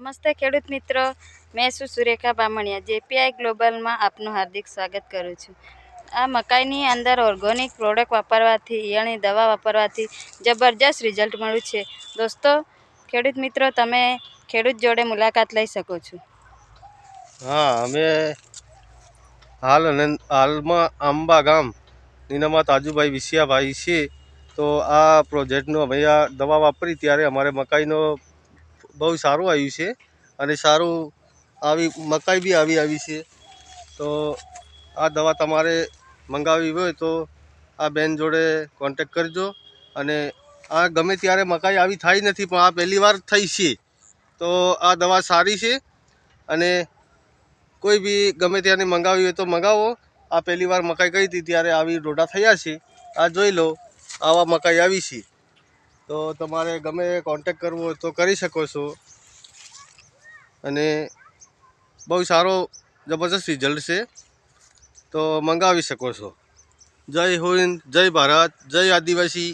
નમસ્તે ખેડૂત મિત્રો, મેં છું સુરેખા બામણિયા. જેપીઆઈ ગ્લોબલમાં આપનું હાર્દિક સ્વાગત કરું છું. આ મકાઈની અંદર ઓર્ગોનિક પ્રોડક્ટ વાપરવાથી, ઈયળની દવા વાપરવાથી જબરજસ્ત રિઝલ્ટ મળ્યું છે. દોસ્તો, ખેડૂત મિત્રો, તમે ખેડૂત જોડે મુલાકાત લઈ શકો છો. હા, અમે હાલમાં આંબા ગામ નીનામાં તાજુભાઈ વિસિયાભાઈ છે. તો આ પ્રોજેક્ટનો અમે આ દવા વાપરી ત્યારે અમારે મકાઈનો બહુ સારું આવ્યું છે અને સારું મકાઈ બી આવી છે. તો આ દવા તમારે મંગાવવી હોય તો આ બેન જોડે કોન્ટેક કરજો. અને આ ગમે ત્યારે મકાઈ આવી થઈ નથી, પણ આ પહેલી વાર થઈ છે. તો આ દવા સારી છે અને કોઈ બી ગમે ત્યારે મંગાવી હોય તો મંગાવો. આ પહેલી વાર મકાઈ કરી હતી ત્યારે આવી ડોડા થયા છે. આ જોઈ લો, આવા મકાઈ આવી છે. તો તમારે ગમે કોન્ટેક કરવો હોય તો કરી શકો છો અને બહુ સારો જબરજસ્ત રિઝલ્ટ છે. તો મંગાવી શકો છો. જય હિન્દ, જય ભારત, જય આદિવાસી.